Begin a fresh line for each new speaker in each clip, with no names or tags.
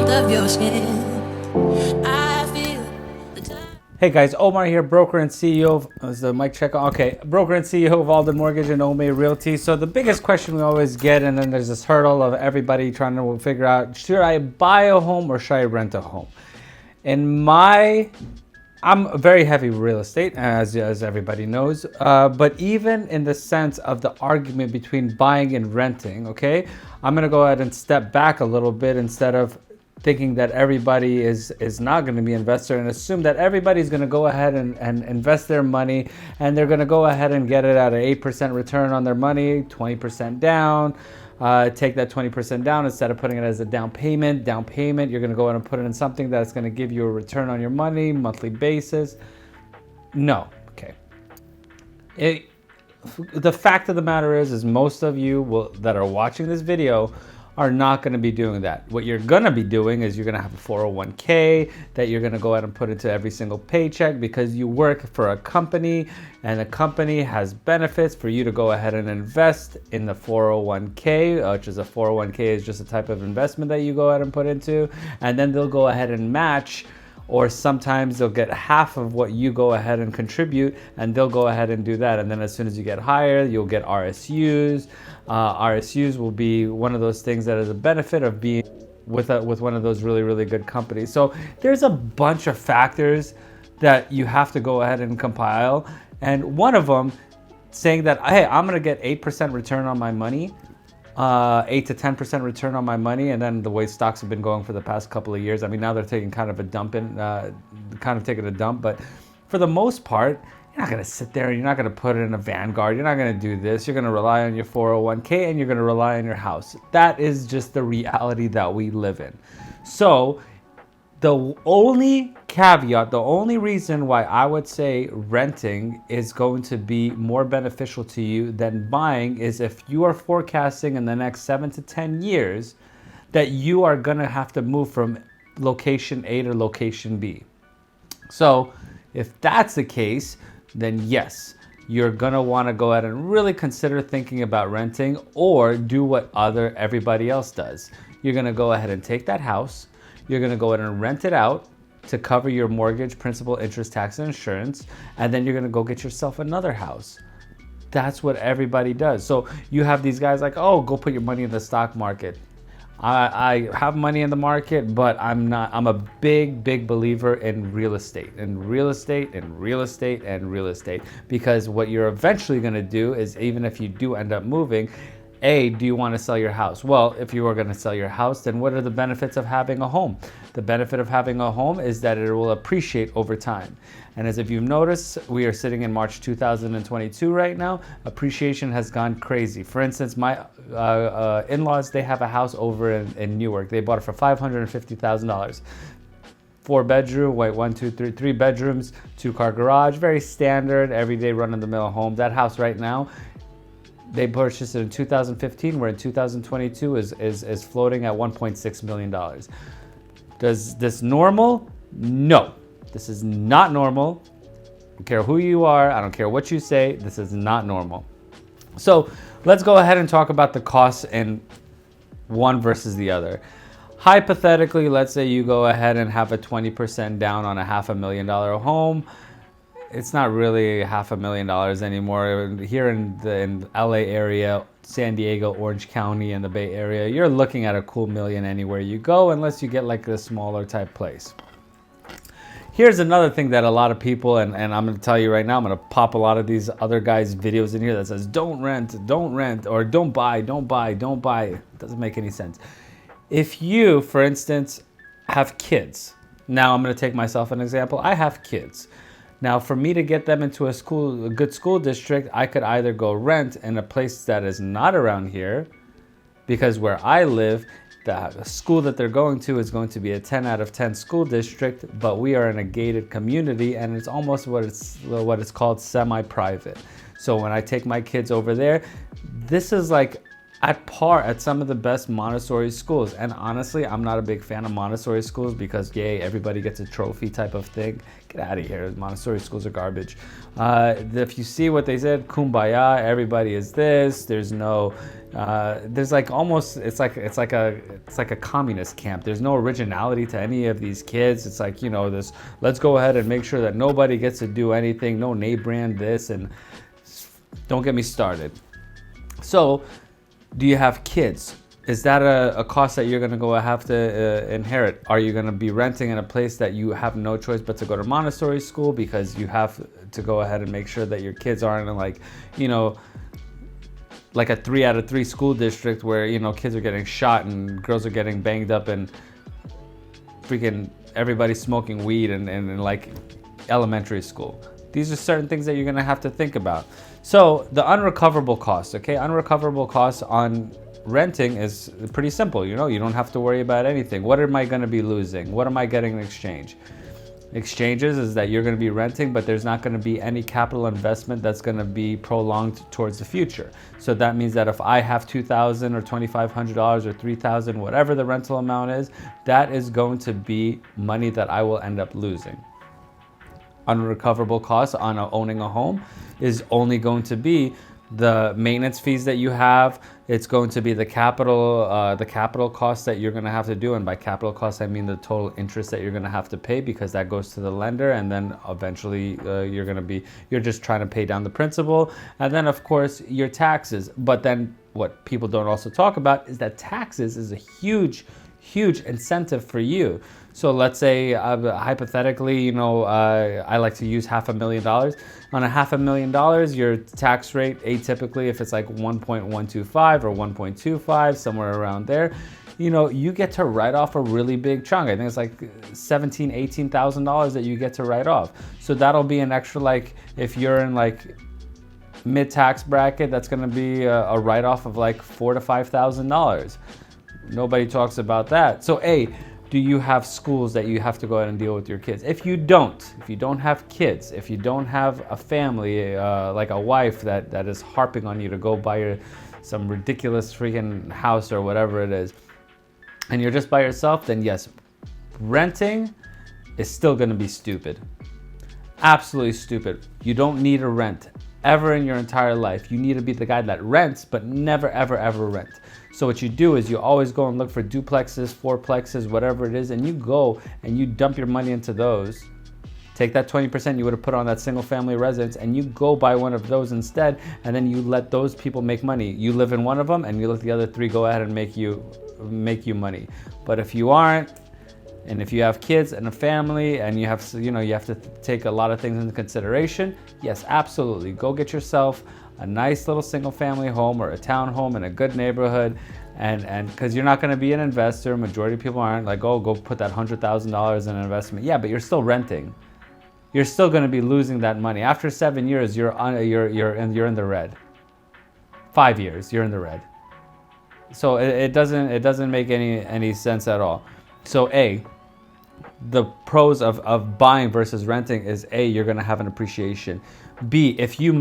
warmth of your skin. I feel the time.
Hey guys, Omar here, broker and CEO of, is the mic check on? Okay, broker and CEO of Alden Mortgage and Ome Realty. So the biggest question we always get, and then there's this hurdle of everybody trying to figure out, should I buy a home or should I rent a home? I'm very heavy real estate, as everybody knows, but even in the sense of the argument between buying and renting, okay, I'm gonna go ahead and step back a little bit instead of thinking that everybody is not going to be an investor and assume that everybody's going to go ahead and invest their money and they're going to go ahead and get it at an 8% return on their money, 20% down. Take that 20% down instead of putting it as a down payment. You're going to go ahead and put it in something that's going to give you a return on your money, monthly basis. No. Okay. The fact of the matter is most of you that are watching this video are not going to be doing that. What you're going to be doing is you're going to have a 401k that you're going to go ahead and put into every single paycheck because you work for a company and the company has benefits for you to go ahead and invest in the 401k, which is a 401k is just a type of investment that you go ahead and put into, and then they'll go ahead and match, or sometimes they'll get half of what you go ahead and contribute, and they'll go ahead and do that. And then as soon as you get higher, you'll get RSUs. RSUs will be one of those things that is a benefit of being with one of those really, really good companies. So there's a bunch of factors that you have to go ahead and compile. And one of them saying that, hey, I'm going to get 8% return on my money, 8 to 10% return on my money, and then the way stocks have been going for the past couple of years. I mean, now they're taking kind of a dump, but for the most part, you're not going to sit there and you're not going to put it in a Vanguard. You're not going to do this. You're going to rely on your 401k and you're going to rely on your house. That is just the reality that we live in. So the only caveat, the only reason why I would say renting is going to be more beneficial to you than buying is if you are forecasting in the next 7 to 10 years that you are going to have to move from location A to location B. So if that's the case, then yes, you're going to want to go ahead and really consider thinking about renting or do what everybody else does. You're going to go ahead and take that house. You're going to go ahead and rent it out to cover your mortgage, principal, interest, tax, and insurance. And then you're going to go get yourself another house. That's what everybody does. So you have these guys like, oh, go put your money in the stock market. I have money in the market, but I'm a big believer in real estate, because what you're eventually going to do is, even if you do end up moving, do you want to sell your house? Well, if you are going to sell your house, then what are the benefits of having a home? The benefit of having a home is that it will appreciate over time. And as if you've noticed, we are sitting in March 2022 right now. Appreciation has gone crazy. For instance, my in-laws, they have a house over in Newark. They bought it for $550,000. 4-bedroom, 3 bedrooms, 2-car garage, very standard, everyday run-of-the-mill home. That house right now, they purchased it in 2015, where in 2022 is floating at $1.6 million. Does this normal? No, this is not normal. I don't care who you are. I don't care what you say. This is not normal. So let's go ahead and talk about the costs in one versus the other. Hypothetically, let's say you go ahead and have a 20% down on a $500,000 home. It's not really $500,000 anymore. Here in LA area, San Diego, Orange County, and the Bay Area, you're looking at a cool million anywhere you go, unless you get like a smaller type place. Here's another thing that a lot of people, and I'm going to tell you right now, I'm going to pop a lot of these other guys' videos in here that says, don't rent, or don't buy. It doesn't make any sense. If you, for instance, have kids, now I'm going to take myself an example. I have kids. Now, for me to get them into a good school district, I could either go rent in a place that is not around here, because where I live, the school that they're going to is going to be a 10 out of 10 school district, but we are in a gated community, and it's almost what it's called semi-private. So when I take my kids over there, this is like at par at some of the best Montessori schools. And honestly, I'm not a big fan of Montessori schools because, yay, everybody gets a trophy type of thing. Get out of here. Montessori schools are garbage. If you see what they said, kumbaya, everybody is this. There's no, there's like almost, it's like a communist camp. There's no originality to any of these kids. It's like, this, let's go ahead and make sure that nobody gets to do anything. No name brand this, and don't get me started. So, do you have kids? Is that a cost that you're going to go have to inherit? Are you going to be renting in a place that you have no choice but to go to Montessori school because you have to go ahead and make sure that your kids aren't in like a 3 out of 3 school district where, kids are getting shot and girls are getting banged up and freaking everybody's smoking weed in like elementary school? These are certain things that you're going to have to think about. So the unrecoverable costs, okay? Unrecoverable costs on renting is pretty simple. You don't have to worry about anything. What am I going to be losing? What am I getting in exchange? Exchanges is that you're going to be renting, but there's not going to be any capital investment that's going to be prolonged towards the future. So that means that if I have $2,000 or $2,500 or $3,000, whatever the rental amount is, that is going to be money that I will end up losing. Unrecoverable costs on owning a home is only going to be the maintenance fees that you have. It's going to be the capital costs that you're going to have to do, and by capital costs I mean the total interest that you're going to have to pay, because that goes to the lender, and then eventually you're just trying to pay down the principal, and then of course your taxes. But then what people don't also talk about is that taxes is a huge incentive for you. So let's say hypothetically, I like to use $500,000. On a $500,000, your tax rate, atypically, if it's like 1.125 or 1.25, somewhere around there, you get to write off a really big chunk. I think it's like $17,000, $18,000 that you get to write off. So that'll be an extra, like if you're in like mid-tax bracket, that's going to be a write-off of like $4,000 to $5,000. Nobody talks about that. So do you have schools that you have to go ahead and deal with your kids? If you don't have kids, if you don't have a family, like a wife that is harping on you to go buy some ridiculous freaking house or whatever it is, and you're just by yourself, then yes, renting is still gonna be stupid. Absolutely stupid. You don't need to rent ever in your entire life. You need to be the guy that rents, but never, ever, ever rent. So what you do is you always go and look for duplexes, fourplexes, whatever it is, and you go and you dump your money into those. Take that 20% you would have put on that single family residence and you go buy one of those instead, and then you let those people make money. You live in one of them and you let the other 3 go ahead and make you money. But if you aren't, and if you have kids and a family and you have to take a lot of things into consideration, yes, absolutely. Go get yourself a nice little single family home or a town home in a good neighborhood, and because you're not going to be an investor. Majority of people aren't like, oh, go put that $100,000 in an investment. Yeah, but you're still renting. You're still going to be losing that money. After 7 years, you're in the red. 5 years, you're in the red. So it doesn't make any sense at all. So the pros of buying versus renting is you're going to have an appreciation. B, if you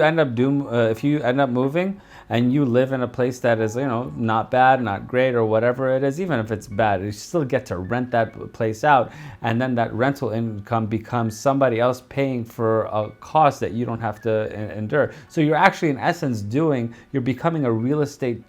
end up moving and you live in a place that is not bad, not great, or whatever it is, even if it's bad, you still get to rent that place out, and then that rental income becomes somebody else paying for a cost that you don't have to endure. So you're actually in essence you're becoming a real estate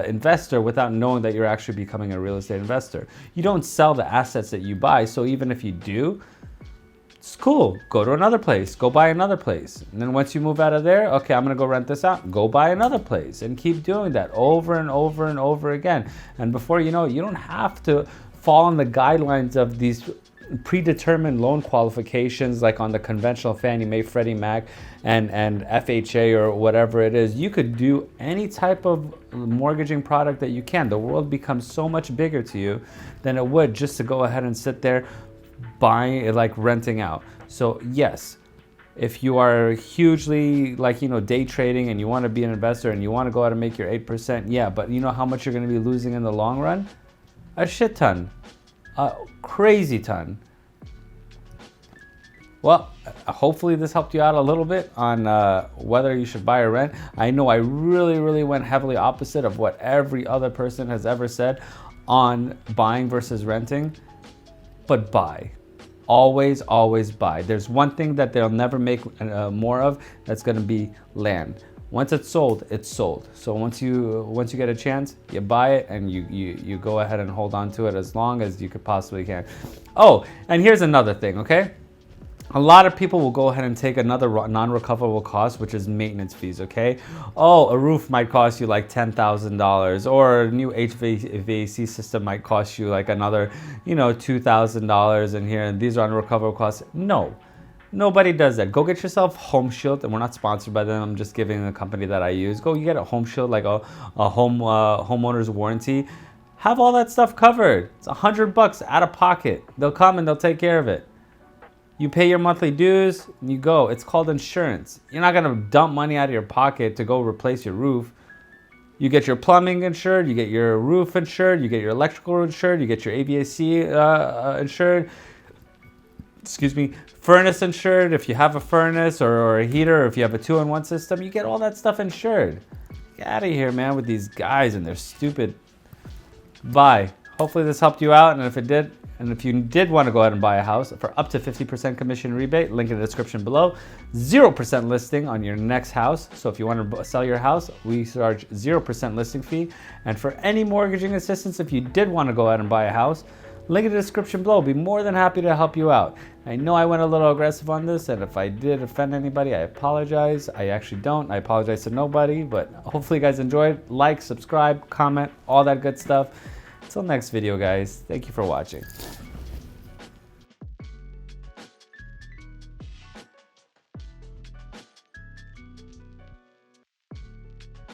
investor without knowing that you're actually becoming a real estate investor. You don't sell the assets that you buy, so even if you do, it's cool. Go to another place. Go buy another place. And then once you move out of there, okay, I'm going to go rent this out. Go buy another place and keep doing that over and over and over again. And before you know it, you don't have to fall in the guidelines of these predetermined loan qualifications like on the conventional Fannie Mae, Freddie Mac, and FHA or whatever it is. You could do any type of mortgaging product that you can. The world becomes so much bigger to you than it would just to go ahead and sit there buying, like renting out. So yes, if you are hugely day trading and you want to be an investor and you want to go out and make your 8%, yeah, but you know how much you're going to be losing in the long run? A shit ton. A crazy ton. Well, hopefully this helped you out a little bit on whether you should buy or rent. I know I really went heavily opposite of what every other person has ever said on buying versus renting, but buy. Always buy. There's one thing that they'll never make more of, that's going to be land. Once it's sold, it's sold. So once you get a chance, you buy it and you go ahead and hold on to it as long as you could possibly can. Oh, and here's another thing, okay? A lot of people will go ahead and take another non-recoverable cost, which is maintenance fees, okay? Oh, a roof might cost you like $10,000, or a new HVAC system might cost you like another, $2,000 in here, and these are unrecoverable costs. No, nobody does that. Go get yourself Home Shield, and we're not sponsored by them. I'm just giving the company that I use. Go, you get a Home Shield, like a homeowner's warranty. Have all that stuff covered. It's $100 out of pocket. They'll come and they'll take care of it. You pay your monthly dues, and you go. It's called insurance. You're not gonna dump money out of your pocket to go replace your roof. You get your plumbing insured, you get your roof insured, you get your electrical insured, you get your HVAC insured. Furnace insured if you have a furnace or a heater, or if you have a 2-in-1 system, you get all that stuff insured. Get out of here, man, with these guys and their stupid buy. Hopefully this helped you out, and if it did, and if you did want to go ahead and buy a house for up to 50% commission rebate, link in the description below. 0% listing on your next house. So if you want to sell your house, we charge 0% listing fee. And for any mortgaging assistance, if you did want to go ahead and buy a house, link in the description below. Be more than happy to help you out. I know I went a little aggressive on this, and if I did offend anybody, I apologize. I actually don't. I apologize to nobody, but hopefully you guys enjoyed. Like, subscribe, comment, all that good stuff. Until next video, guys. Thank you for watching.